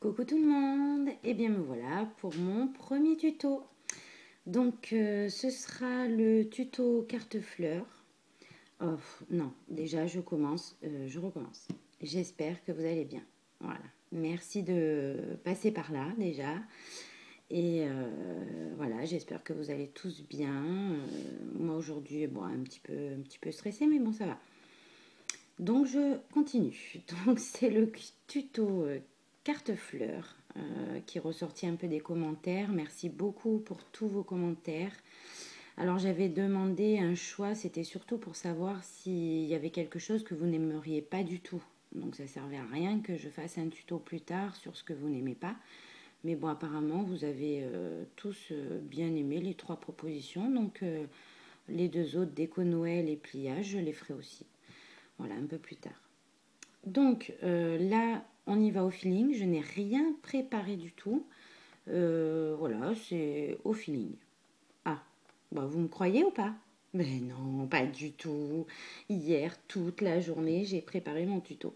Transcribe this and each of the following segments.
Coucou tout le monde, et bien me voilà pour mon premier tuto. Donc ce sera le tuto carte fleur. Oh, non, déjà je recommence. J'espère que vous allez bien. Voilà, merci de passer par là déjà. Et voilà, j'espère que vous allez tous bien. Moi aujourd'hui, bon, un petit peu stressée, mais bon, ça va. Donc je continue. Donc c'est le tuto carte fleur qui est ressorti un peu des commentaires. Merci beaucoup pour tous vos commentaires. Alors j'avais demandé un choix, c'était surtout pour savoir s'il y avait quelque chose que vous n'aimeriez pas du tout. Donc ça servait à rien que je fasse un tuto plus tard sur ce que vous n'aimez pas. Mais bon, apparemment vous avez tous bien aimé les 3 propositions. Donc les 2 autres, déco Noël et pliage, je les ferai aussi. Voilà, un peu plus tard. Donc là, on y va au feeling. Je n'ai rien préparé du tout. Voilà, c'est au feeling. Ah, bah vous me croyez ou pas? Mais non, pas du tout. Hier, toute la journée, j'ai préparé mon tuto.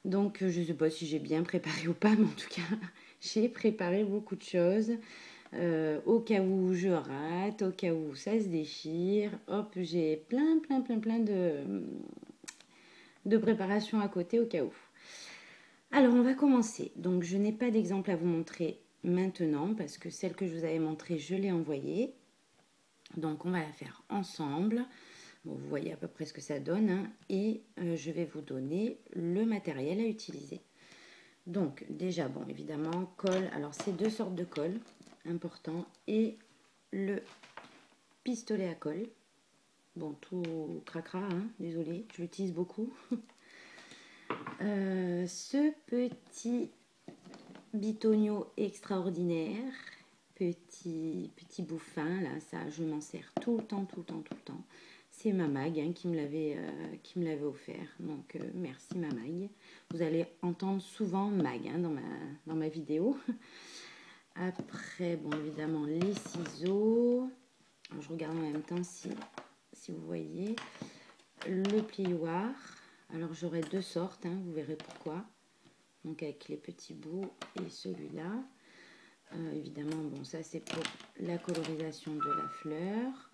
Donc, je ne sais pas si j'ai bien préparé ou pas, mais en tout cas, j'ai préparé beaucoup de choses. Au cas où je rate, au cas où ça se déchire. Hop, j'ai plein de préparation à côté au cas où. Alors, on va commencer. Donc, je n'ai pas d'exemple à vous montrer maintenant parce que celle que je vous avais montrée, je l'ai envoyée. Donc, on va la faire ensemble. Bon, vous voyez à peu près ce que ça donne. Hein, et je vais vous donner le matériel à utiliser. Donc, déjà, bon, évidemment, colle. Alors, c'est 2 sortes de colle, important. Et le pistolet à colle. Bon, tout cracra, hein, désolé, je l'utilise beaucoup. Ce petit bitonio extraordinaire, petit bouffin, là, ça, je m'en sers tout le temps. C'est ma mag hein, qui me l'avait offert, donc merci ma mag. Vous allez entendre souvent mag hein, dans ma vidéo. Après, bon, évidemment, les ciseaux. Alors, je regarde en même temps si vous voyez. Le plioir. Alors, j'aurai 2 sortes, hein, vous verrez pourquoi. Donc, avec les petits bouts et celui-là. Évidemment, bon, ça, c'est pour la colorisation de la fleur.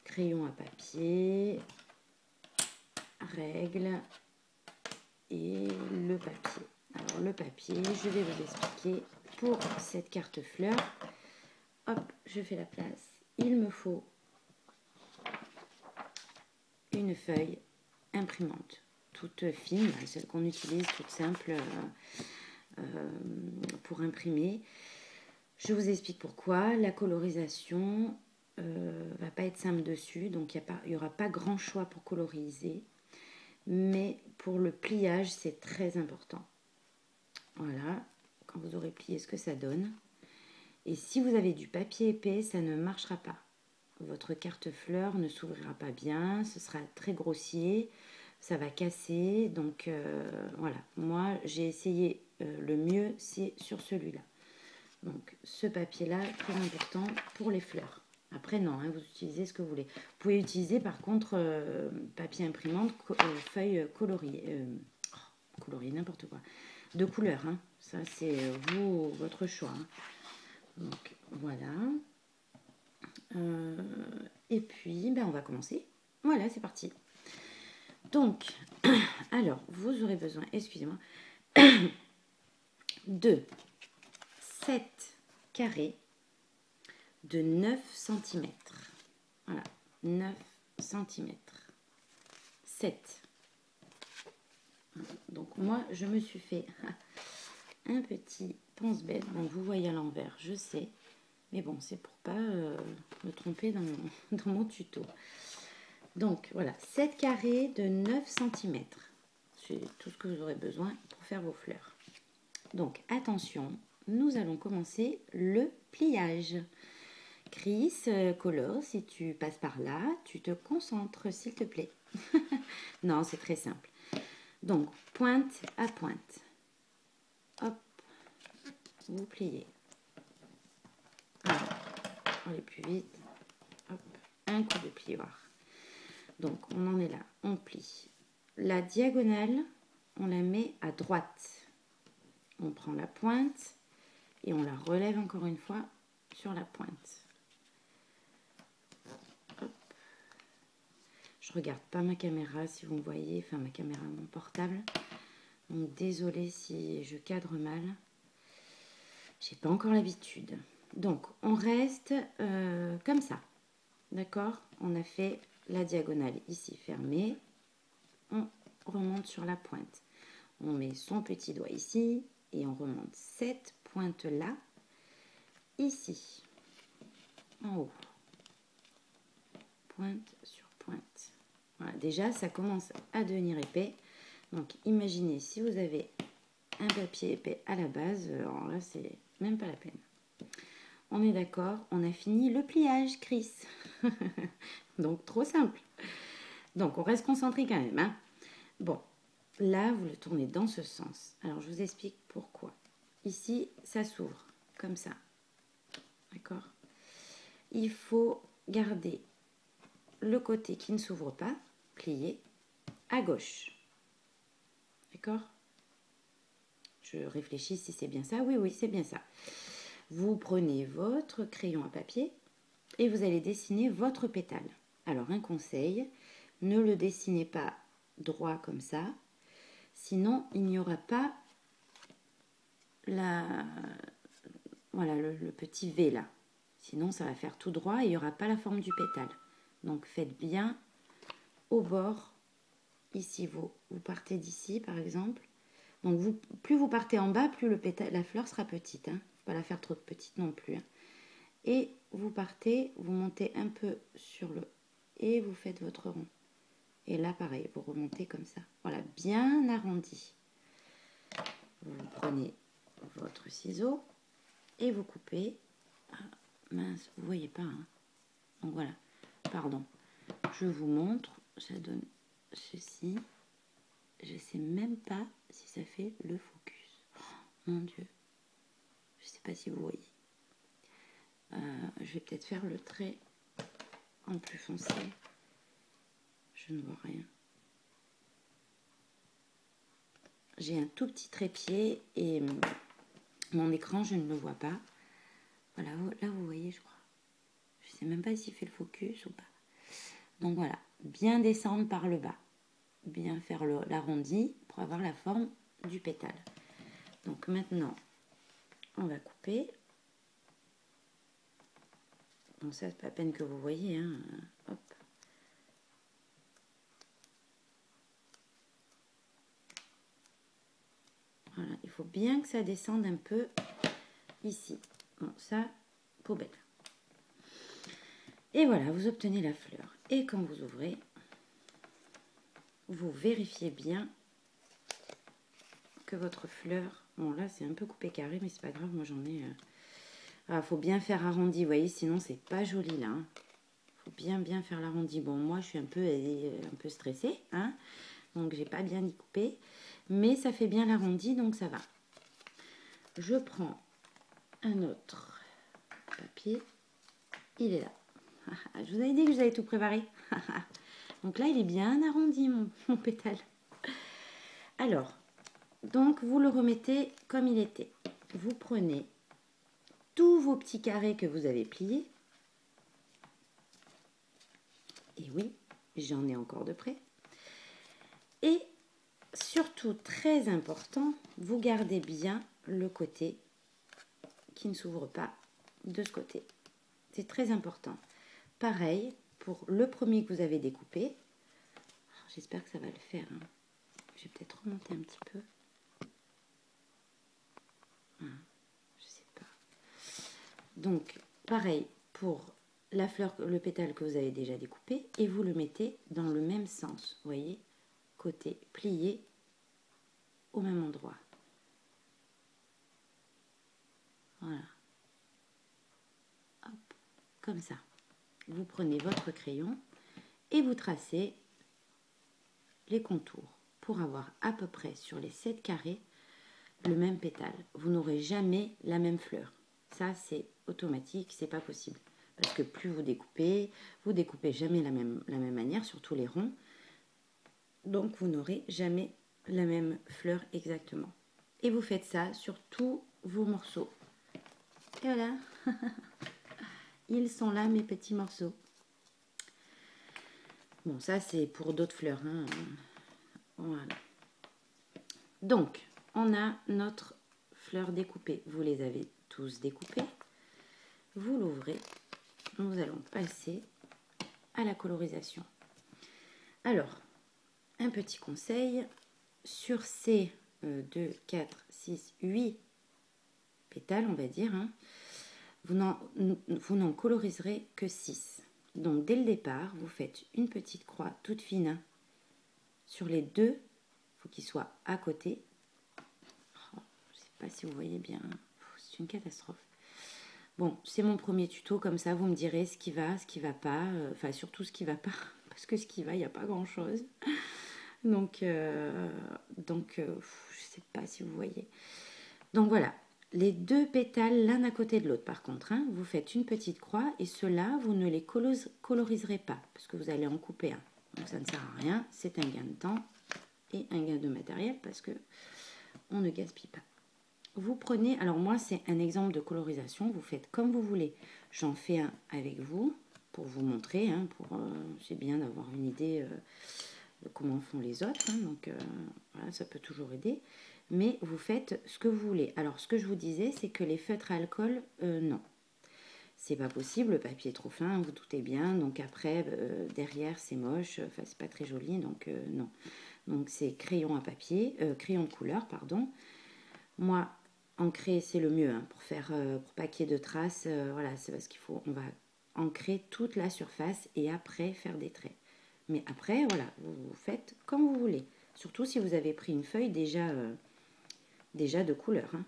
Crayon à papier. Règle. Et le papier. Alors, le papier, je vais vous expliquer pour cette carte fleur. Hop, je fais la place. Il me faut une feuille imprimante, toute fine, celle qu'on utilise, toute simple pour imprimer. Je vous explique pourquoi. La colorisation va pas être simple dessus, donc il n'y aura pas grand choix pour coloriser. Mais pour le pliage, c'est très important. Voilà, quand vous aurez plié ce que ça donne. Et si vous avez du papier épais, ça ne marchera pas. Votre carte fleur ne s'ouvrira pas bien, ce sera très grossier, ça va casser. Donc voilà, moi j'ai essayé le mieux, c'est sur celui-là. Donc ce papier-là, très important pour les fleurs. Après non, hein, vous utilisez ce que vous voulez. Vous pouvez utiliser par contre papier imprimante, feuilles coloriées, coloriées, n'importe quoi, de couleur. Hein. Ça c'est votre choix. Hein. Donc voilà. Et puis, ben, on va commencer. Voilà, c'est parti. Donc, alors, vous aurez besoin, excusez-moi, de 7 carrés de 9 cm. Voilà, 9 cm. 7. Donc, moi, je me suis fait un petit pense-bête. Bon, vous voyez à l'envers, je sais. Mais bon, c'est pour pas me tromper dans mon tuto. Donc, voilà, 7 carrés de 9 cm. C'est tout ce que vous aurez besoin pour faire vos fleurs. Donc, attention, nous allons commencer le pliage. Chris, Color, si tu passes par là, tu te concentres, s'il te plaît. Non, c'est très simple. Donc, pointe à pointe. Hop, vous pliez. Alors, pour aller plus vite, hop, un coup de plioir. Donc, on en est là, on plie. La diagonale, on la met à droite. on prend la pointe et on la relève encore une fois sur la pointe. Hop. Je regarde pas ma caméra si vous me voyez, enfin ma caméra, mon portable. Donc désolée si je cadre mal. J'ai pas encore l'habitude. Donc on reste comme ça. D'accord? On a fait la diagonale ici fermée. On remonte sur la pointe. On met son petit doigt ici et on remonte cette pointe-là ici, en haut. Pointe sur pointe. Voilà, déjà, ça commence à devenir épais. Donc, imaginez si vous avez un papier épais à la base, alors là, c'est même pas la peine. On est d'accord, on a fini le pliage, Chris. Donc, trop simple. Donc, on reste concentré quand même, hein. Bon, là, vous le tournez dans ce sens. Alors, je vous explique pourquoi. Ici, ça s'ouvre, comme ça. D'accord? Il faut garder le côté qui ne s'ouvre pas, plié, à gauche. D'accord? Je réfléchis si c'est bien ça. Oui, oui, c'est bien ça. Vous prenez votre crayon à papier et vous allez dessiner votre pétale. Alors, un conseil, ne le dessinez pas droit comme ça, sinon il n'y aura pas voilà, le petit V là. Sinon, ça va faire tout droit et il n'y aura pas la forme du pétale. Donc, faites bien au bord. Ici, vous partez d'ici, par exemple. Donc, plus vous partez en bas, plus la fleur sera petite. Hein. Il ne faut pas la faire trop petite non plus. Hein. Et vous partez, vous montez un peu sur le... Et vous faites votre rond. Et là, pareil, vous remontez comme ça. Voilà, bien arrondi. Vous prenez votre ciseau et vous coupez. Ah, mince, vous ne voyez pas. Hein. Donc, voilà. Pardon. Je vous montre. Ça donne ceci. Je ne sais même pas si ça fait le focus. Oh, mon Dieu. Je ne sais pas si vous voyez. Je vais peut-être faire le trait en plus foncé. Je ne vois rien. J'ai un tout petit trépied et mon écran, je ne le vois pas. Voilà, là vous voyez, je crois. Je ne sais même pas s'il fait le focus ou pas. Donc voilà, bien descendre par le bas. Bien faire l'arrondi pour avoir la forme du pétale. Donc maintenant, on va couper. Bon, ça, c'est pas la peine que vous voyez. Hein. Hop. Voilà, il faut bien que ça descende un peu ici. Bon, ça, poubelle. Et voilà, vous obtenez la fleur. Et quand vous ouvrez, vous vérifiez bien que votre fleur... Bon, là, c'est un peu coupé carré, mais c'est pas grave. Moi, j'en ai... Ah, faut bien faire arrondi, vous voyez, sinon, c'est pas joli, là. Hein. Faut bien faire l'arrondi. Bon, moi, je suis un peu stressée, hein. Donc, j'ai pas bien y coupé. Mais ça fait bien l'arrondi, donc ça va. Je prends un autre papier. Il est là. Je vous avais dit que j'avais tout préparé. Donc là, il est bien arrondi, mon pétale. Alors, donc, vous le remettez comme il était. Vous prenez tous vos petits carrés que vous avez pliés. Et oui, j'en ai encore de près. Et surtout, très important, vous gardez bien le côté qui ne s'ouvre pas de ce côté. C'est très important. Pareil pour le premier que vous avez découpé. J'espère que ça va le faire. Hein. Je vais peut-être remonter un petit peu. Voilà, je sais pas. Donc, pareil pour la fleur, le pétale que vous avez déjà découpé. Et vous le mettez dans le même sens. Vous voyez, côté plié au même endroit. Voilà. Hop, comme ça. Vous prenez votre crayon et vous tracez les contours pour avoir à peu près sur les 7 carrés le même pétale. Vous n'aurez jamais la même fleur. Ça, c'est automatique, c'est pas possible. Parce que plus vous découpez jamais la même manière, surtout les ronds. Donc, vous n'aurez jamais la même fleur exactement. Et vous faites ça sur tous vos morceaux. Et voilà. Ils sont là, mes petits morceaux. Bon, ça, c'est pour d'autres fleurs. Hein. Voilà. Donc, on a notre fleur découpée. Vous les avez tous découpées. Vous l'ouvrez. Nous allons passer à la colorisation. Alors, un petit conseil. Sur ces 2, 4, 6, 8 pétales, on va dire, hein, vous n'en coloriserez que 6. Donc, dès le départ, vous faites une petite croix toute fine sur les deux. Il faut qu'ils soient à côté. Oh, je ne sais pas si vous voyez bien. C'est une catastrophe. Bon, c'est mon premier tuto. Comme ça, vous me direz ce qui va pas. Enfin, surtout ce qui va pas. Parce que ce qui va, il n'y a pas grand-chose. Donc, je ne sais pas si vous voyez. Donc, voilà. Les deux pétales l'un à côté de l'autre, par contre, hein, vous faites une petite croix et ceux-là, vous ne les coloriserez pas parce que vous allez en couper un. Donc, ça ne sert à rien. C'est un gain de temps et un gain de matériel parce que on ne gaspille pas. Vous prenez, alors moi, c'est un exemple de colorisation. Vous faites comme vous voulez. J'en fais un avec vous pour vous montrer. Hein, c'est bien d'avoir une idée de comment font les autres. Hein, donc, voilà, ça peut toujours aider. Mais vous faites ce que vous voulez. Alors, ce que je vous disais, c'est que les feutres à alcool, non. C'est pas possible, le papier est trop fin, vous doutez bien. Donc après, derrière, c'est moche, enfin, c'est pas très joli, donc non. Donc c'est crayon à papier, crayon de couleur, pardon. Moi, ancrer, c'est le mieux, hein, pour pas qu'il y ait de traces. Voilà, c'est parce qu'il faut, on va ancrer toute la surface et après faire des traits. Mais après, voilà, vous faites comme vous voulez. Surtout si vous avez pris une feuille déjà de couleur. Hein.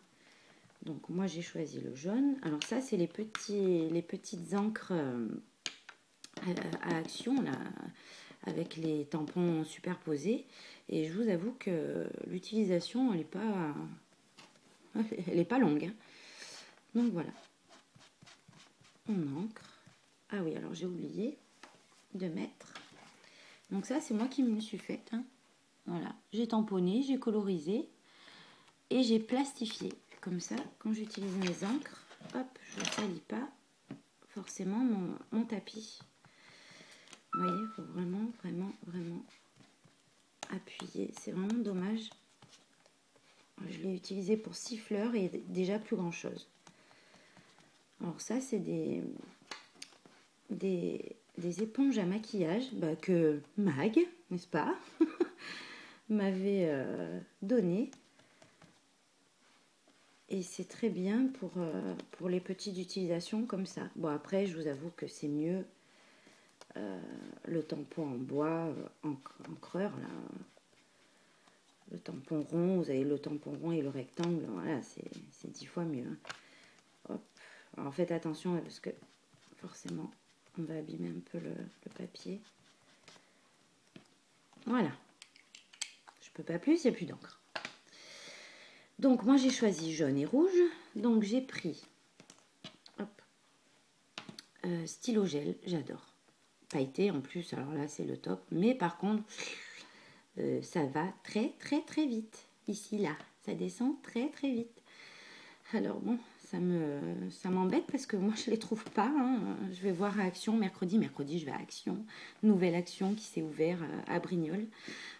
Donc moi j'ai choisi le jaune. Alors ça c'est les petites encres à action là, avec les tampons superposés. Et je vous avoue que l'utilisation elle est pas longue. Hein. Donc voilà. On encre. Ah oui, alors j'ai oublié de mettre. Donc ça c'est moi qui me suis faite. Hein. Voilà, j'ai tamponné, j'ai colorisé et j'ai plastifié. Comme ça, quand j'utilise mes encres, hop, je ne salis pas forcément mon tapis. Vous voyez, il faut vraiment, vraiment, vraiment appuyer. C'est vraiment dommage. Je l'ai utilisé pour 6 fleurs et déjà plus grand chose. Alors ça, c'est des éponges à maquillage que Mag, n'est-ce pas, m'avait donné. Et c'est très bien pour les petites utilisations comme ça. Bon, après, je vous avoue que c'est mieux le tampon en bois, encreur, là. Le tampon rond, vous avez le tampon rond et le rectangle, voilà, c'est 10 fois mieux. Hein. Hop. Alors faites attention parce que forcément, on va abîmer un peu le papier. Voilà. Je peux pas plus, il n'y a plus d'encre. Donc moi j'ai choisi jaune et rouge. Donc j'ai pris stylo gel, j'adore. Pailleté en plus, alors là c'est le top. Mais par contre, ça va très très très vite. Ici, là, ça descend très très vite. Alors bon, ça m'embête parce que moi je les trouve pas. Hein. Je vais voir à Action mercredi. Mercredi, je vais à Action. Nouvelle Action qui s'est ouverte à Brignoles.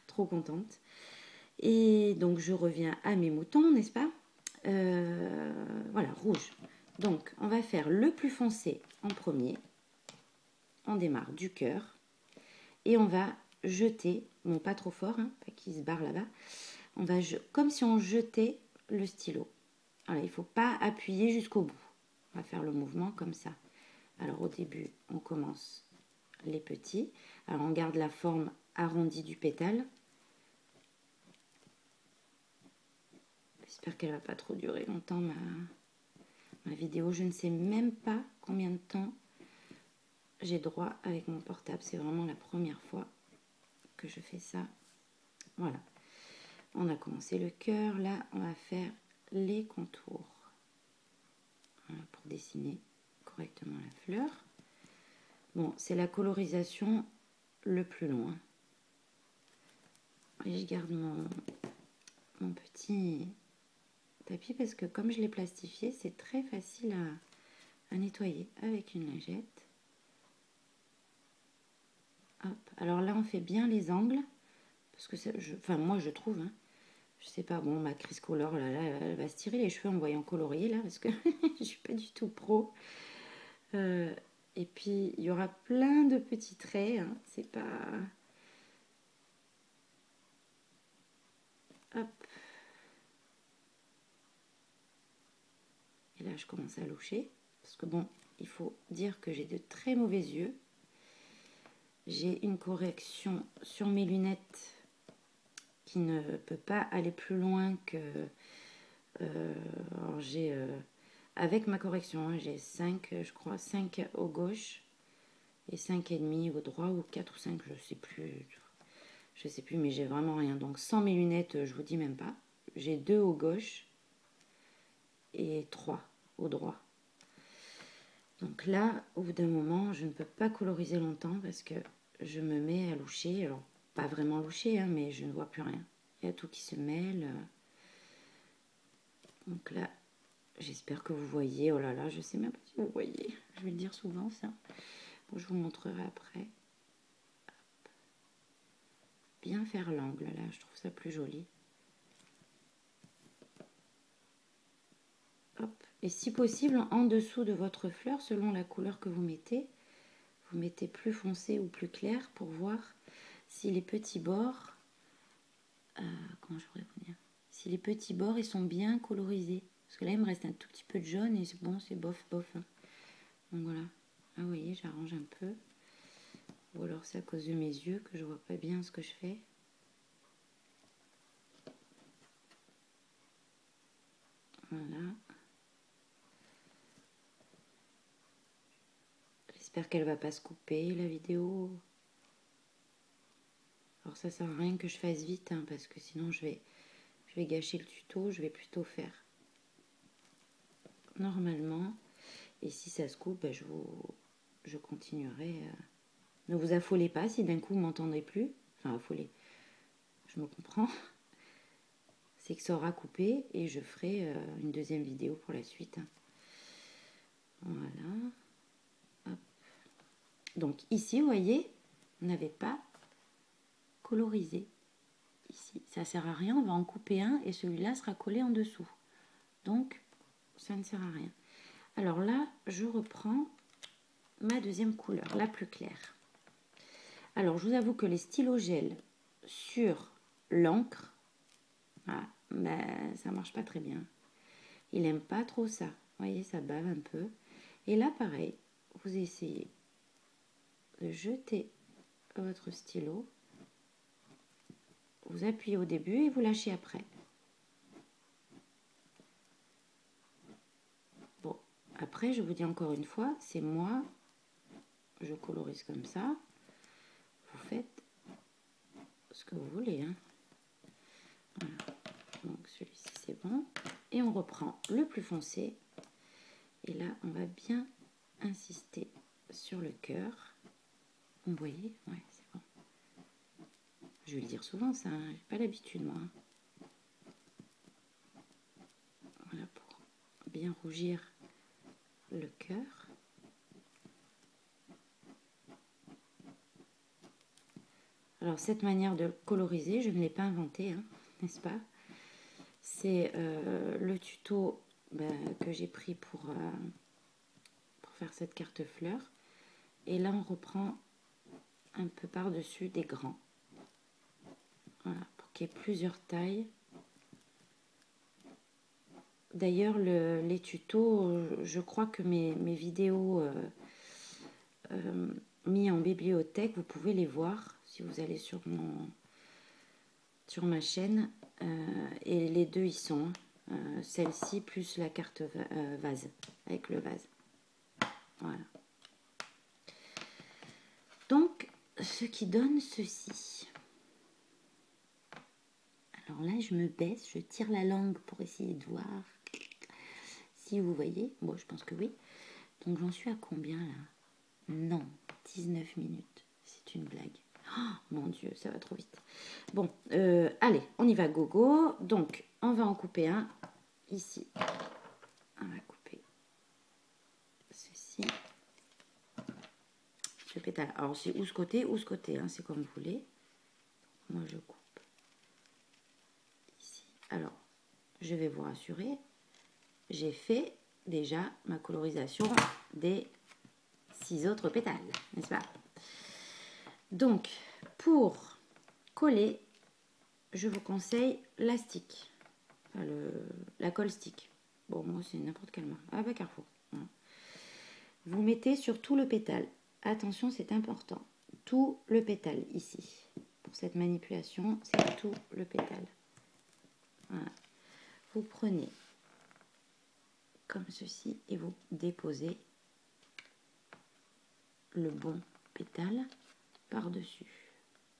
Trop contente. Et donc je reviens à mes moutons, n'est-ce pas? Voilà, rouge. Donc on va faire le plus foncé en premier. On démarre du cœur. Et on va jeter, bon pas trop fort, hein, pas qu'il se barre là-bas. On va comme si on jetait le stylo. Voilà, il ne faut pas appuyer jusqu'au bout. On va faire le mouvement comme ça. Alors au début, on commence les petits. Alors on garde la forme arrondie du pétale. J'espère qu'elle ne va pas trop durer longtemps ma vidéo. Je ne sais même pas combien de temps j'ai droit avec mon portable. C'est vraiment la première fois que je fais ça. Voilà. On a commencé le cœur. Là, on va faire les contours. Voilà, pour dessiner correctement la fleur. Bon, c'est la colorisation le plus long. Hein. Et je garde mon petit tapis parce que comme je l'ai plastifié, c'est très facile à nettoyer avec une lingette. Hop. Alors là, on fait bien les angles parce que enfin moi je trouve, hein, je sais pas, bon ma Crise Color là, elle va se tirer les cheveux en voyant colorier là parce que je suis pas du tout pro. Et puis il y aura plein de petits traits, hein, c'est pas... Hop. Et là je commence à loucher parce que bon, il faut dire que j'ai de très mauvais yeux. J'ai une correction sur mes lunettes qui ne peut pas aller plus loin que... alors j'ai... avec ma correction, hein, j'ai 5, je crois, 5 au gauche et 5,5 au droit, ou 4 ou 5, je sais plus. Je sais plus, mais j'ai vraiment rien. Donc sans mes lunettes, je vous dis même pas. J'ai 2 au gauche et 3 au droit. Donc là, au bout d'un moment, je ne peux pas coloriser longtemps parce que je me mets à loucher. Alors, pas vraiment loucher, hein, mais je ne vois plus rien. Il y a tout qui se mêle. Donc là, j'espère que vous voyez. Oh là là, je sais même pas si vous voyez. Je vais le dire souvent, ça. Bon, je vous montrerai après. Hop. Bien faire l'angle, là. Je trouve ça plus joli. Hop. Et si possible, en dessous de votre fleur, selon la couleur que vous mettez plus foncé ou plus clair pour voir si les petits bords, comment je pourrais vous dire, si les petits bords ils sont bien colorisés. Parce que là il me reste un tout petit peu de jaune et bon, c'est bof bof. Hein. Donc voilà. Ah, vous voyez, j'arrange un peu. Ou alors c'est à cause de mes yeux que je vois pas bien ce que je fais. Voilà. J'espère qu'elle va pas se couper la vidéo. Alors ça sert à rien que je fasse vite, hein, parce que sinon je vais gâcher le tuto. Je vais plutôt faire normalement. Et si ça se coupe, ben je continuerai. Ne vous affolez pas si d'un coup vous m'entendez plus. Enfin, affolez. Je me comprends. C'est que ça aura coupé et je ferai une deuxième vidéo pour la suite. Voilà. Hop. Donc ici, vous voyez, on n'avait pas colorisé. Ici, ça sert à rien. On va en couper un et celui-là sera collé en dessous. Donc, ça ne sert à rien. Alors là, je reprends ma deuxième couleur, la plus claire. Alors, je vous avoue que les stylos gel sur l'encre, ben, ça marche pas très bien. Il aime pas trop ça. Vous voyez, ça bave un peu. Et là, pareil, vous essayez de jeter votre stylo. Vous appuyez au début et vous lâchez après. Bon, après, je vous dis encore une fois, c'est moi, je colorise comme ça. Vous faites ce que vous voulez. Hein. Voilà. Donc celui-ci, c'est bon. Et on reprend le plus foncé. Et là, on va bien insister sur le cœur. Vous voyez? Ouais, c'est bon. Je vais le dire souvent, ça. Hein. J'ai pas l'habitude, moi. Voilà, pour bien rougir le cœur. Alors, cette manière de coloriser, je ne l'ai pas inventée, hein, n'est-ce pas? C'est le tuto que j'ai pris pour faire cette carte fleur. Et là, on reprend un peu par-dessus des grands. Voilà, pour qu'il y ait plusieurs tailles. D'ailleurs, les tutos, je crois que mes vidéos mis en bibliothèque, vous pouvez les voir si vous allez sur ma chaîne. Et les deux y sont. Celle-ci plus la carte vase, avec le vase. Voilà. Donc, ce qui donne ceci. Alors là, je me baisse, je tire la langue pour essayer de voir si vous voyez. Bon, je pense que oui. Donc, j'en suis à combien là? Non, 19 minutes. C'est une blague. Oh, mon Dieu, ça va trop vite. Bon, allez, on y va, gogo. Donc, on va en couper un. ici, on va couper ceci, ce pétale. Alors c'est ou ce côté, hein, c'est comme vous voulez. Moi je coupe ici. Alors, je vais vous rassurer, j'ai fait déjà ma colorisation des 6 autres pétales, n'est-ce pas? Donc, pour coller, je vous conseille la stick, enfin la colle stick. Bon, moi c'est n'importe quelle marque. Ah bah Carrefour. Hein. Vous mettez sur tout le pétale. Attention, c'est important. Tout le pétale ici. Pour cette manipulation, c'est tout le pétale. Voilà. Vous prenez comme ceci et vous déposez le bon pétale par-dessus.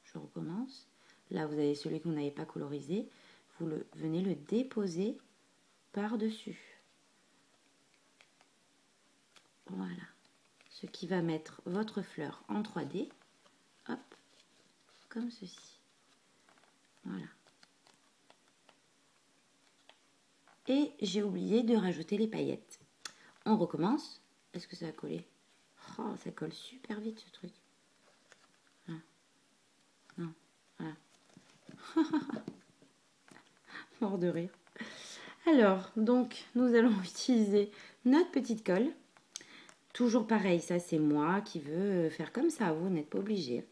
Je recommence. Là, vous avez celui que vous n'avez pas colorisé. Vous venez le déposer par-dessus. Voilà. Ce qui va mettre votre fleur en 3D. Hop. Comme ceci. Voilà. Et j'ai oublié de rajouter les paillettes. On recommence. Est-ce que ça va coller? Oh, ça colle super vite ce truc. Ah. Non. Voilà. Mort de rire. Alors, donc, nous allons utiliser notre petite colle. Toujours pareil, ça c'est moi qui veux faire comme ça, vous n'êtes pas obligé.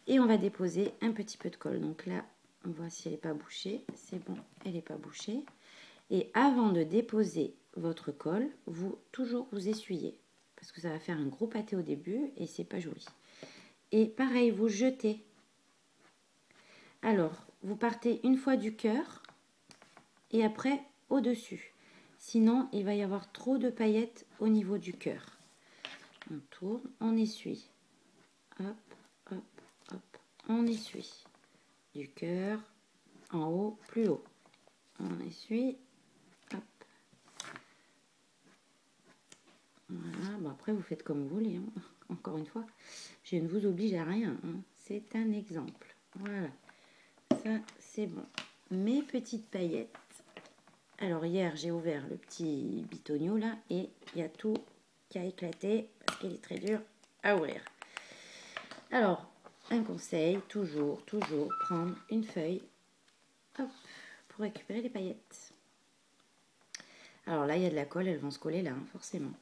Et on va déposer un petit peu de colle. Donc là, on voit si elle n'est pas bouchée. C'est bon, elle n'est pas bouchée. Et avant de déposer votre colle, toujours vous essuyez. Parce que ça va faire un gros pâté au début et c'est pas joli. Et pareil, vous jetez. Alors, vous partez une fois du cœur et après au-dessus. Sinon, il va y avoir trop de paillettes au niveau du cœur. On tourne, on essuie. Hop, hop, hop. On essuie. Du cœur, en haut, plus haut. On essuie. Hop. Voilà. Bon, après, vous faites comme vous voulez. Hein. Encore une fois, je ne vous oblige à rien. Hein. C'est un exemple. Voilà. Ça, c'est bon. Mes petites paillettes. Alors, hier, j'ai ouvert le petit bitonio, là, et il y a tout qui a éclaté parce qu'il est très dur à ouvrir. Alors, un conseil, toujours prendre une feuille hop, pour récupérer les paillettes. Alors là, il y a de la colle, elles vont se coller là, hein, forcément.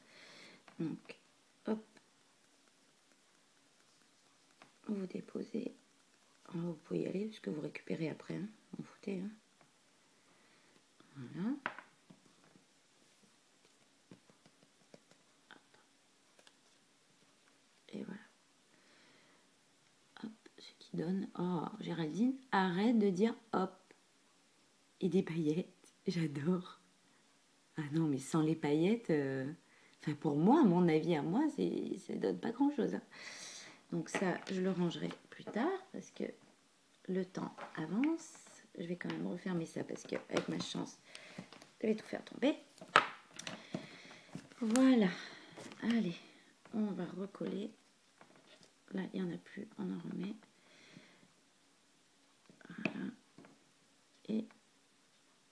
Donc, hop, vous déposez. Alors, vous pouvez y aller, parce que vous récupérez après, hein, vous foutez. Hein. Voilà. Et voilà. Hop, ce qui donne... Oh, Géraldine, arrête de dire hop. Et des paillettes, j'adore. Ah non, mais sans les paillettes... Enfin, pour moi, à mon avis, à moi, ça ne donne pas grand-chose. Hein. Donc ça, je le rangerai plus tard, parce que le temps avance. Je vais quand même refermer ça, parce qu'avec ma chance, je vais tout faire tomber. Voilà. Allez, on va recoller. Là, il n'y en a plus, on en remet. Voilà. Et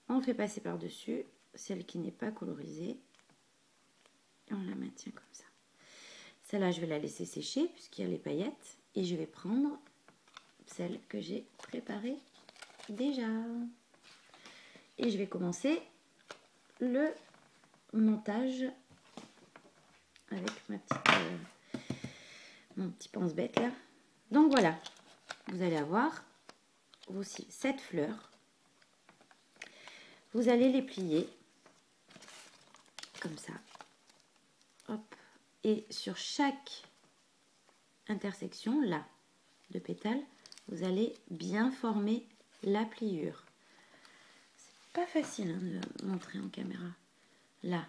on fait passer par-dessus celle qui n'est pas colorisée. Et on la maintient comme ça. Celle-là, je vais la laisser sécher puisqu'il y a les paillettes. Et je vais prendre celle que j'ai préparée déjà. Et je vais commencer le montage avec mon petit pense-bête là. Donc voilà, vous allez avoir aussi 7 fleurs. Vous allez les plier comme ça. Hop. Et sur chaque intersection là de pétales, vous allez bien former la pliure. C'est pas facile hein, de montrer en caméra. Là,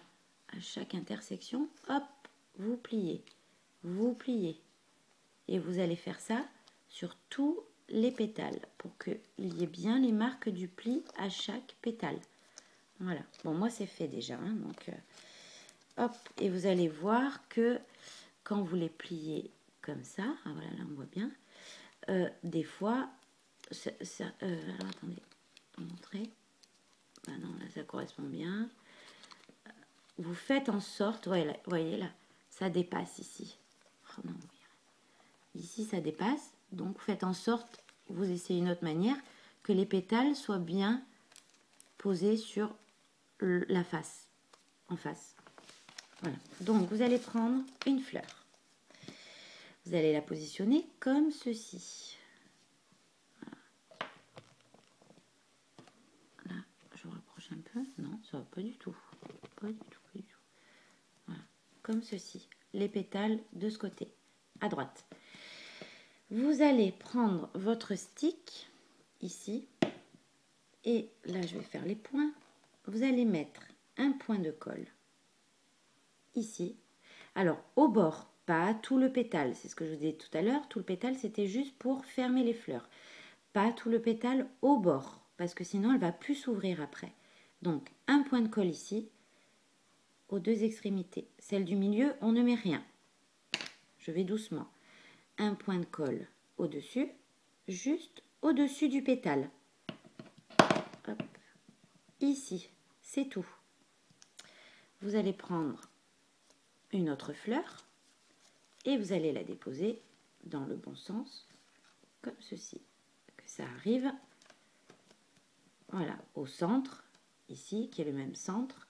à chaque intersection, hop, vous pliez. Et vous allez faire ça sur tous les pétales pour qu'il y ait bien les marques du pli à chaque pétale. Voilà. Bon, moi, c'est fait déjà. Hein, donc, hop. Et vous allez voir que quand vous les pliez comme ça, ah, voilà, là, on voit bien, des fois, alors, attendez, je vais vous montrer. Ah non, là, ça correspond bien. Vous faites en sorte, ouais, là, vous voyez là, ça dépasse ici. Oh non, ici, ça dépasse. Donc, faites en sorte, vous essayez une autre manière, que les pétales soient bien posés sur la face, en face. Voilà. Donc, vous allez prendre une fleur. Vous allez la positionner comme ceci. Là, je rapproche un peu. Non, ça va pas du tout. Pas du tout, pas du tout. Voilà. Comme ceci. Les pétales de ce côté, à droite. Vous allez prendre votre stick, ici. Et là, je vais faire les points. Vous allez mettre un point de colle, ici. Alors, au bord, pas tout le pétale. C'est ce que je vous disais tout à l'heure. Tout le pétale, c'était juste pour fermer les fleurs. Pas tout le pétale au bord, parce que sinon, elle va plus s'ouvrir après. Donc, un point de colle ici, aux deux extrémités. Celle du milieu, on ne met rien. Je vais doucement. Un point de colle au-dessus, juste au-dessus du pétale. Hop. Ici, c'est tout. Vous allez prendre une autre fleur et vous allez la déposer dans le bon sens, comme ceci. Que ça arrive, voilà, au centre, ici, qui est le même centre.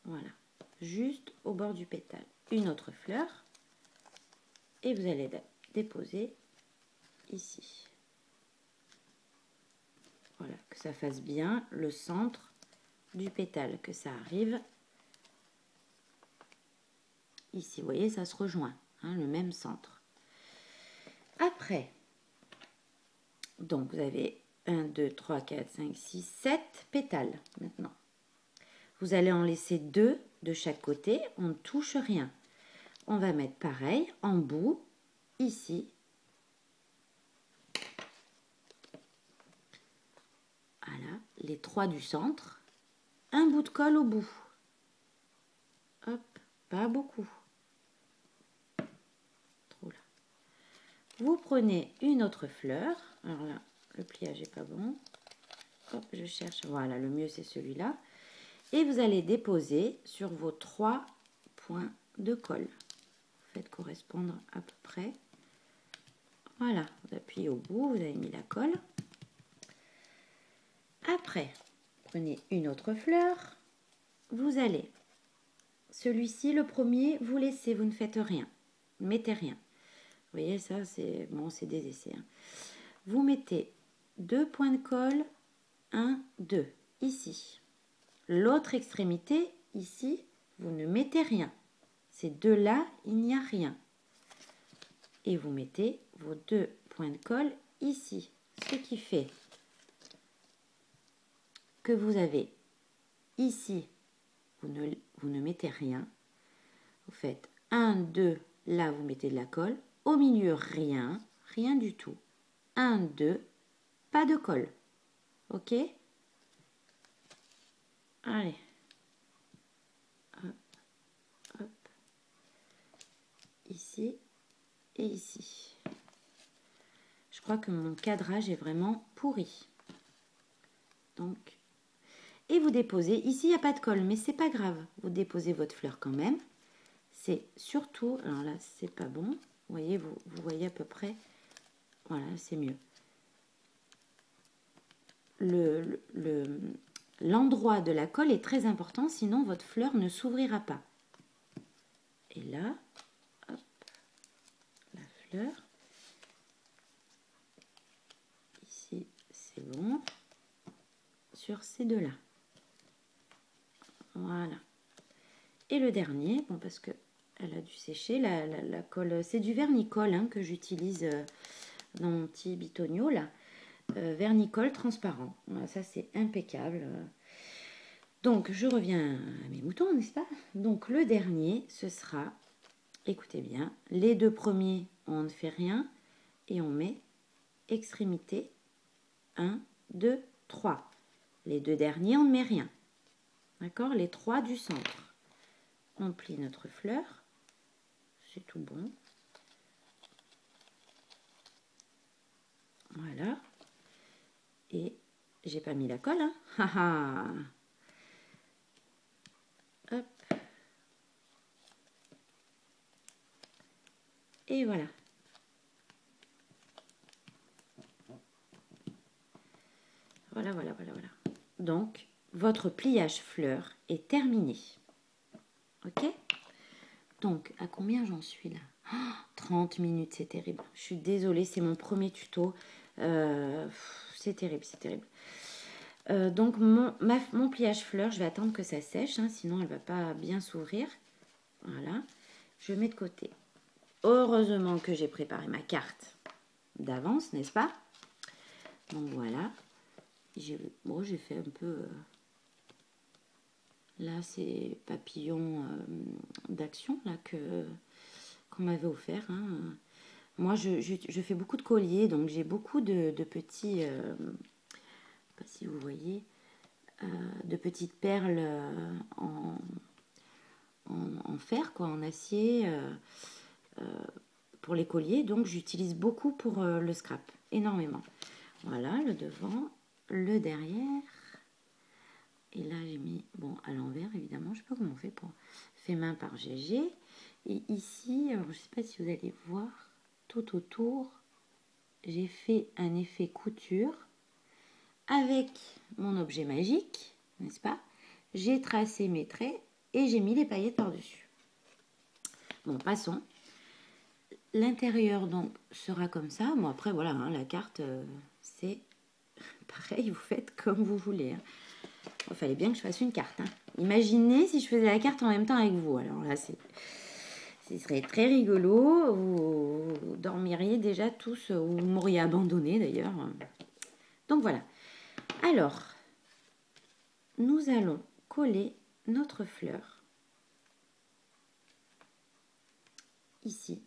Voilà, juste au bord du pétale. Une autre fleur et vous allez la déposer ici. Voilà, que ça fasse bien le centre du pétale, que ça arrive ici. Vous voyez, ça se rejoint, hein, le même centre. Après, donc vous avez 1, 2, 3, 4, 5, 6, 7 pétales maintenant. Vous allez en laisser 2 de chaque côté, on ne touche rien. On va mettre pareil en bout, ici. Voilà, les 3 du centre. Un bout de colle au bout. Hop, pas beaucoup. Trop là. Vous prenez une autre fleur. Alors là, le pliage n'est pas bon. Hop, je cherche. Voilà, le mieux c'est celui-là. Et vous allez déposer sur vos 3 points de colle. Vous faites correspondre à peu près. Voilà, vous appuyez au bout, vous avez mis la colle. Après, prenez une autre fleur. Vous allez, celui-ci, le premier, vous laissez, vous ne faites rien. Mettez rien. Vous voyez, ça, c'est bon, c'est des essais. Hein. Vous mettez 2 points de colle, 1, 2, ici. L'autre extrémité, ici, vous ne mettez rien. Ces deux-là, il n'y a rien. Et vous mettez vos 2 points de colle ici. Ce qui fait que vous avez ici, vous ne mettez rien. Vous faites 1, 2, là vous mettez de la colle. Au milieu, rien, rien du tout. 1, 2, pas de colle. Ok? Allez. Hop, hop. Ici et ici. Je crois que mon cadrage est vraiment pourri. Donc, et vous déposez, ici il n'y a pas de colle, mais c'est pas grave. Vous déposez votre fleur quand même. C'est surtout, alors là c'est pas bon, vous voyez, vous voyez à peu près, voilà, c'est mieux. L'endroit de la colle est très important, sinon votre fleur ne s'ouvrira pas. Et là, hop, la fleur. Ici, c'est bon. Sur ces deux-là. Voilà. Et le dernier, bon, parce que elle a dû sécher, la colle, c'est du vernicole hein, que j'utilise dans mon petit bitonio, là. Vernicole transparent. Voilà, ça, c'est impeccable. Donc, je reviens à mes moutons, n'est-ce pas? Donc, le dernier, ce sera, écoutez bien, les 2 premiers, on ne fait rien et on met extrémité 1, 2, 3. Les 2 derniers, on ne met rien. D'accord? Les 3 du centre. On plie notre fleur. C'est tout bon. Voilà. Et j'ai pas mis la colle. Hein? Et voilà. Voilà, voilà, voilà, voilà. Donc, votre pliage fleur est terminé. Ok? Donc, à combien j'en suis là? 30 minutes, c'est terrible. Je suis désolée, c'est mon premier tuto. C'est terrible, c'est terrible. Donc, mon pliage fleur, je vais attendre que ça sèche, hein, sinon elle ne va pas bien s'ouvrir. Voilà. Je mets de côté. Heureusement que j'ai préparé ma carte d'avance, n'est-ce pas? Donc, voilà. J'ai fait un peu... là, c'est papillon d'action là qu'on m'avait offert. Hein. Moi, je fais beaucoup de colliers, donc j'ai beaucoup de petits... je ne sais pas si vous voyez... de petites perles en fer, quoi, en acier, pour les colliers. Donc, j'utilise beaucoup pour le scrap, énormément. Voilà, le devant, le derrière. Et là, j'ai mis, bon, à l'envers, évidemment. Je ne sais pas comment on fait pour... Fait main par GG. Et ici, alors, je ne sais pas si vous allez voir, tout autour, j'ai fait un effet couture avec mon objet magique, n'est-ce pas? J'ai tracé mes traits et j'ai mis les paillettes par-dessus. Bon, passons. L'intérieur, donc, sera comme ça. Bon, après, voilà, hein, la carte, c'est pareil, vous faites comme vous voulez. Hein. Il fallait bien que je fasse une carte. Hein. Imaginez si je faisais la carte en même temps avec vous. Alors là, ce serait très rigolo. Vous dormiriez déjà tous, ou vous m'auriez abandonné d'ailleurs. Donc voilà. Alors, nous allons coller notre fleur ici,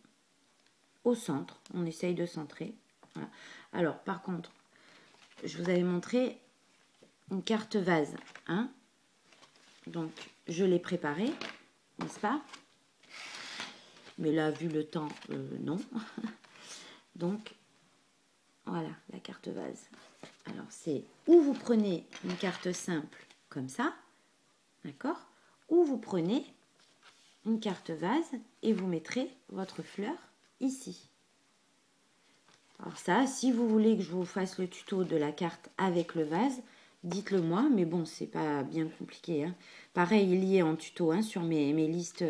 au centre. On essaye de centrer. Voilà. Alors, par contre, je vous avais montré une carte vase. Hein. Donc, je l'ai préparée, n'est-ce pas? Mais là, vu le temps, non. Donc, voilà, la carte vase. Alors, c'est ou vous prenez une carte simple comme ça, d'accord? Ou vous prenez une carte vase et vous mettrez votre fleur ici. Alors ça, si vous voulez que je vous fasse le tuto de la carte avec le vase, dites-le moi, mais bon, c'est pas bien compliqué. Hein. Pareil, il y est en tuto hein, sur mes listes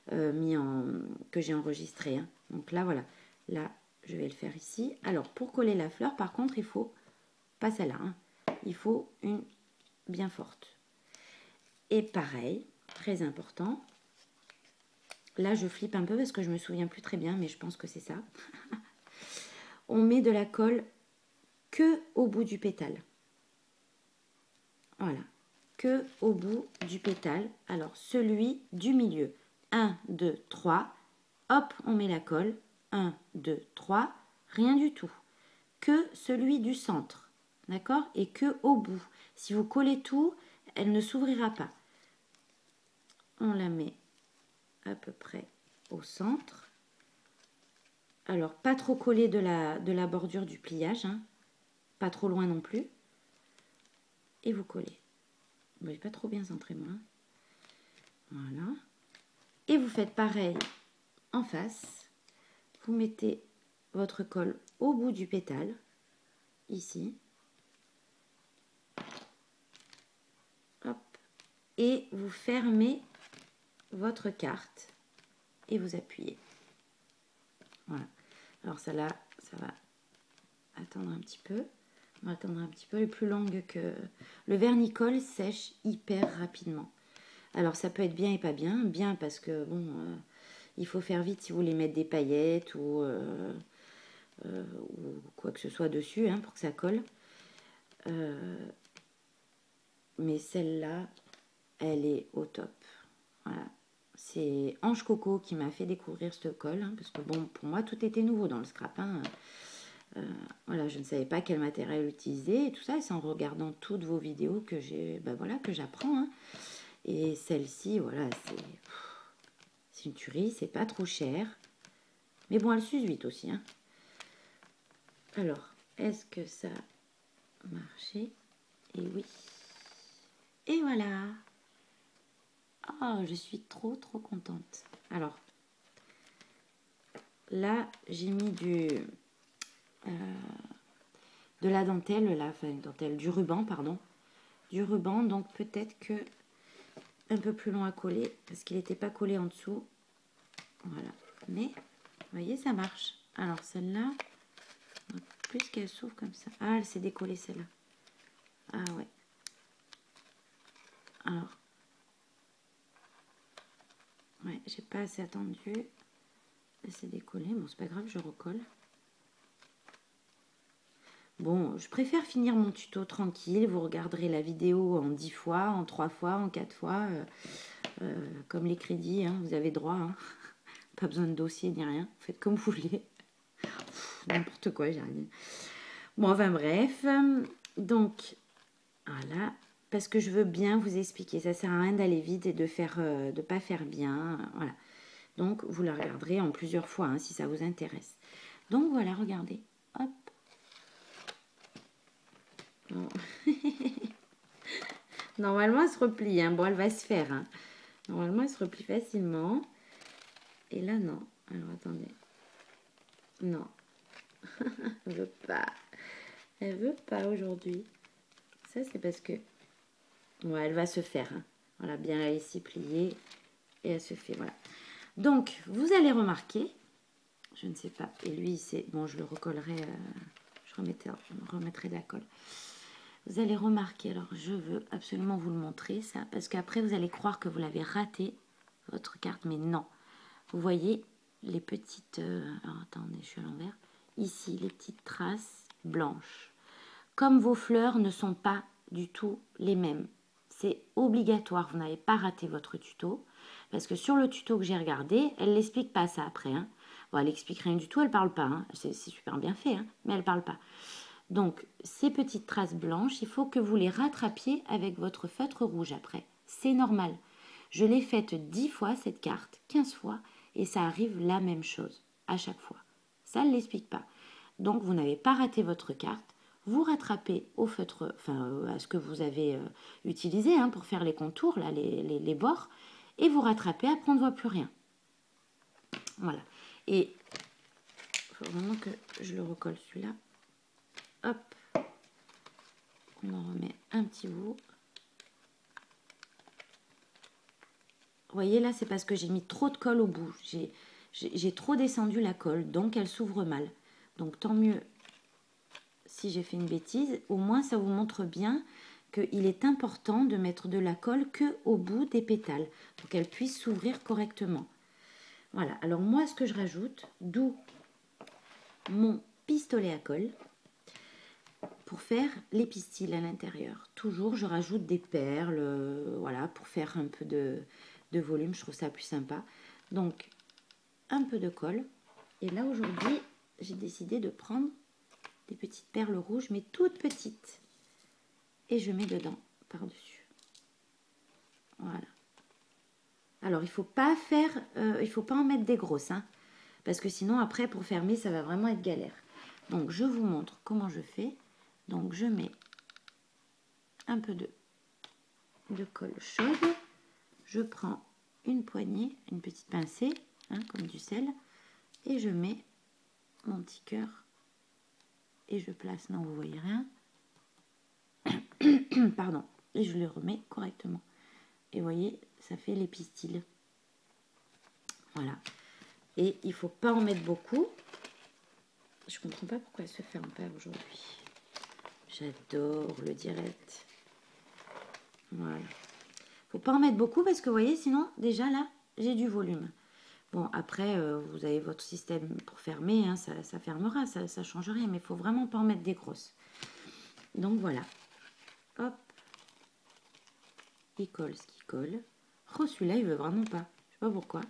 que j'ai enregistrées. Hein. Donc là, voilà. Là, je vais le faire ici. Alors, pour coller la fleur, par contre, il faut, pas celle-là, hein, il faut une bien forte. Et pareil, très important. Là, je flippe un peu parce que je me souviens plus très bien, mais je pense que c'est ça. On met de la colle que au bout du pétale. Voilà, que au bout du pétale. Alors, celui du milieu. 1, 2, 3. Hop, on met la colle. 1, 2, 3. Rien du tout. Que celui du centre. D'accord? Et que au bout. Si vous collez tout, elle ne s'ouvrira pas. On la met à peu près au centre. Alors, pas trop collé de la bordure du pliage. Hein. Pas trop loin non plus. Et vous collez. Bon, j'ai pas trop bien centré moi. Voilà. Et vous faites pareil en face. Vous mettez votre colle au bout du pétale. Ici. Hop. Et vous fermez votre carte. Et vous appuyez. Voilà. Alors ça là, ça va attendre un petit peu. On va attendre un petit peu. Elle est plus longue que... Le vernicole sèche hyper rapidement. Alors ça peut être bien et pas bien. Bien parce que bon, il faut faire vite si vous voulez mettre des paillettes ou quoi que ce soit dessus hein, pour que ça colle. Mais celle-là, elle est au top. Voilà. C'est Ange Coco qui m'a fait découvrir cette colle. Hein, parce que bon, pour moi, tout était nouveau dans le scrap. Hein. Voilà, je ne savais pas quel matériel utiliser et tout ça. Et c'est en regardant toutes vos vidéos que j'ai, ben voilà, que j'apprends. Hein. Et celle-ci, voilà, c'est une tuerie. C'est pas trop cher. Mais bon, elle s'use vite aussi. Hein. Alors, est-ce que ça a marché? Et oui. Et voilà. Oh, je suis trop contente. Alors, là, j'ai mis de la dentelle, là, enfin, du ruban, pardon. Du ruban, donc peut-être que un peu plus long à coller, parce qu'il n'était pas collé en dessous. Voilà. Mais, vous voyez, ça marche. Alors, celle-là, plus qu'elle s'ouvre comme ça. Ah, elle s'est décollée, celle-là. Ah, ouais. Alors, ouais, j'ai pas assez attendu. Elle s'est décollée. Bon, c'est pas grave, je recolle. Bon, je préfère finir mon tuto tranquille. Vous regarderez la vidéo en 10 fois, en 3 fois, en 4 fois. Comme les crédits, hein, vous avez droit. Hein. Pas besoin de dossier ni rien. Faites comme vous voulez. N'importe quoi, j'ai rien. Bon, enfin bref. Donc, voilà. Parce que je veux bien vous expliquer. Ça sert à rien d'aller vite et de pas faire bien. Voilà. Donc, vous la regarderez en plusieurs fois hein, si ça vous intéresse. Donc, voilà, regardez. Hop. Bon. Normalement, elle se replie. Hein. Bon, elle va se faire. Hein. Normalement, elle se replie facilement. Et là, non. Alors, attendez. Non. Elle veut pas. Elle veut pas aujourd'hui. Ça, c'est parce que... Ouais, elle va se faire. Hein. Voilà, bien là, ici, pliée. Et elle se fait, voilà. Donc, vous allez remarquer... Je ne sais pas. Et lui, c'est... Bon, je le recollerai... je remettrai de la colle. Vous allez remarquer... Alors, je veux absolument vous le montrer, ça. Parce qu'après, vous allez croire que vous l'avez raté, votre carte. Mais non. Vous voyez les petites... alors, attendez, je suis à l'envers. Ici, les petites traces blanches. Comme vos fleurs ne sont pas du tout les mêmes. C'est obligatoire, vous n'avez pas raté votre tuto. Parce que sur le tuto que j'ai regardé, elle n'explique pas ça après. Hein. Bon, elle explique rien du tout, elle ne parle pas. Hein. C'est super bien fait, hein, mais elle ne parle pas. Donc, ces petites traces blanches, il faut que vous les rattrapiez avec votre feutre rouge après. C'est normal. Je l'ai faite 10 fois, cette carte, 15 fois, et ça arrive la même chose à chaque fois. Ça ne l'explique pas. Donc, vous n'avez pas raté votre carte. Vous rattrapez au feutre, enfin à ce que vous avez utilisé hein, pour faire les contours, là, les bords, et vous rattrapez, après on ne voit plus rien. Voilà. Et il faut vraiment que je le recolle celui-là. Hop. On en remet un petit bout. Vous voyez là, c'est parce que j'ai mis trop de colle au bout. J'ai trop descendu la colle, donc elle s'ouvre mal. Donc tant mieux si j'ai fait une bêtise, au moins ça vous montre bien qu'il est important de mettre de la colle que au bout des pétales pour qu'elle puisse s'ouvrir correctement. Voilà, alors moi ce que je rajoute, d'où mon pistolet à colle pour faire les pistils à l'intérieur. Toujours je rajoute des perles, voilà, pour faire un peu de volume, je trouve ça plus sympa. Donc un peu de colle. Et là aujourd'hui, j'ai décidé de prendre des petites perles rouges, mais toutes petites. Et je mets dedans, par-dessus. Voilà. Alors, il faut pas en mettre des grosses, hein, parce que sinon, après, pour fermer, ça va vraiment être galère. Donc, je vous montre comment je fais. Donc, je mets un peu de colle chaude. Je prends une poignée, une petite pincée, hein, comme du sel, et je mets mon petit cœur. Et je place, non, vous voyez rien. Pardon, et je le remets correctement. Et vous voyez, ça fait les pistils. Voilà. Et il ne faut pas en mettre beaucoup. Je ne comprends pas pourquoi elle se ferme pas aujourd'hui. J'adore le direct. Voilà. Il ne faut pas en mettre beaucoup parce que vous voyez, sinon, déjà là, j'ai du volume. Bon, après, vous avez votre système pour fermer, hein, ça fermera, ça ne change rien, mais il ne faut vraiment pas en mettre des grosses. Donc voilà. Hop. Il colle ce qui colle. Oh, celui-là, il veut vraiment pas. Je sais pas pourquoi.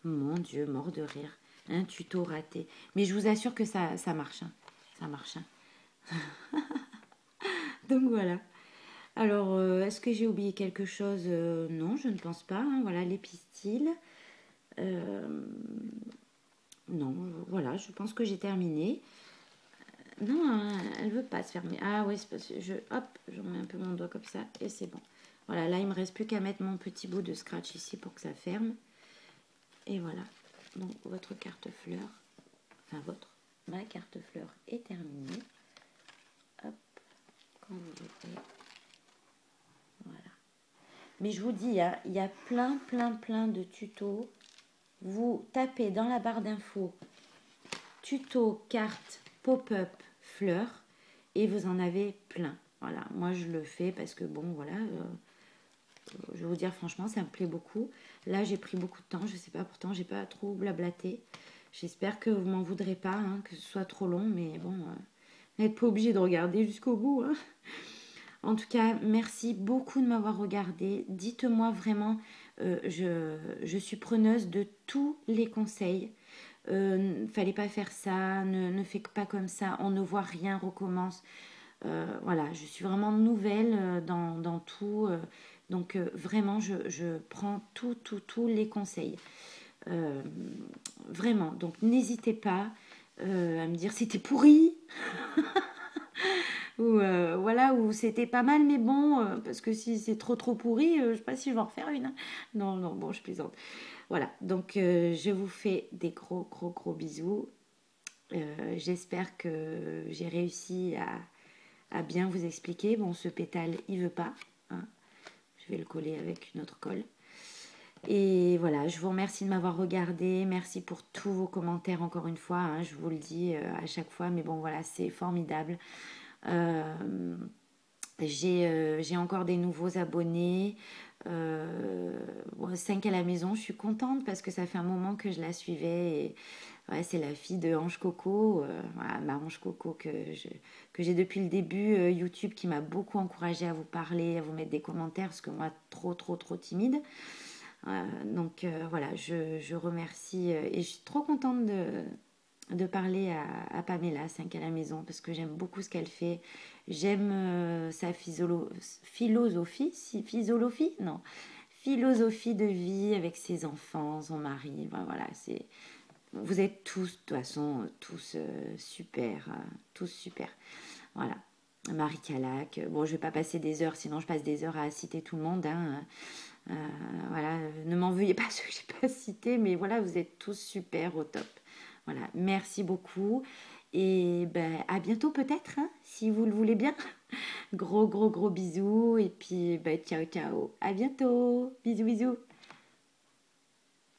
Mon Dieu, mort de rire. Un tuto raté. Mais je vous assure que ça marche. Hein. Ça marche. Hein. Donc voilà. Alors, est-ce que j'ai oublié quelque chose? Non, je ne pense pas. Hein. Voilà, les pistils. Non, voilà, je pense que j'ai terminé. Non, elle veut pas se fermer. Ah oui, c'est parce que hop, je mets un peu mon doigt comme ça et c'est bon. Voilà, là, il me reste plus qu'à mettre mon petit bout de scratch ici pour que ça ferme. Et voilà, donc votre carte fleur. enfin ma carte fleur est terminée. Hop, quand vous voulez. Voilà. Mais je vous dis, hein, il y a plein de tutos. Vous tapez dans la barre d'infos tuto, carte, pop-up, fleurs et vous en avez plein. Voilà, moi je le fais parce que bon, voilà, je vais vous dire franchement, ça me plaît beaucoup. Là, j'ai pris beaucoup de temps, je sais pas, pourtant, j'ai pas trop blablaté. J'espère que vous m'en voudrez pas, hein, que ce soit trop long, mais bon, vous n'êtes pas obligé de regarder jusqu'au bout. Hein. En tout cas, merci beaucoup de m'avoir regardé. Dites-moi vraiment, je suis preneuse de tous les conseils. Fallait pas faire ça, ne fais pas comme ça, on ne voit rien, recommence. Voilà, je suis vraiment nouvelle dans tout. Donc vraiment, je prends tous les conseils. Vraiment, donc n'hésitez pas à me dire c'était pourri ou voilà, ou c'était pas mal mais bon, parce que si c'est trop pourri, je sais pas si je vais en refaire une. Hein. Non, bon, je plaisante. Voilà, donc je vous fais des gros bisous. J'espère que j'ai réussi à bien vous expliquer. Bon, ce pétale, il veut pas. Hein. Je vais le coller avec une autre colle. Et voilà, je vous remercie de m'avoir regardé. Merci pour tous vos commentaires encore une fois. Hein, je vous le dis à chaque fois. Mais bon, voilà, c'est formidable. J'ai encore des nouveaux abonnés. 5 à la maison, je suis contente parce que ça fait un moment que je la suivais. Et, ouais, c'est la fille de Ange Coco, voilà, ma Ange Coco que j'ai depuis le début, YouTube qui m'a beaucoup encouragée à vous parler, à vous mettre des commentaires parce que moi, trop timide. Donc voilà, je remercie et je suis trop contente de parler à Pamela 5 à la maison parce que j'aime beaucoup ce qu'elle fait. J'aime sa philosophie de vie avec ses enfants, son mari. Voilà, vous êtes tous, de toute façon, tous super, tous super. Voilà. Marie Calac. Bon, je vais pas passer des heures, sinon je passe des heures à citer tout le monde. Hein. Voilà, ne m'en veuillez pas ceux que j'ai pas cités, mais voilà, vous êtes tous super au top. Voilà, merci beaucoup. Et ben, à bientôt peut-être, hein, si vous le voulez bien. Gros bisous. Et puis, ben, ciao. À bientôt. Bisous.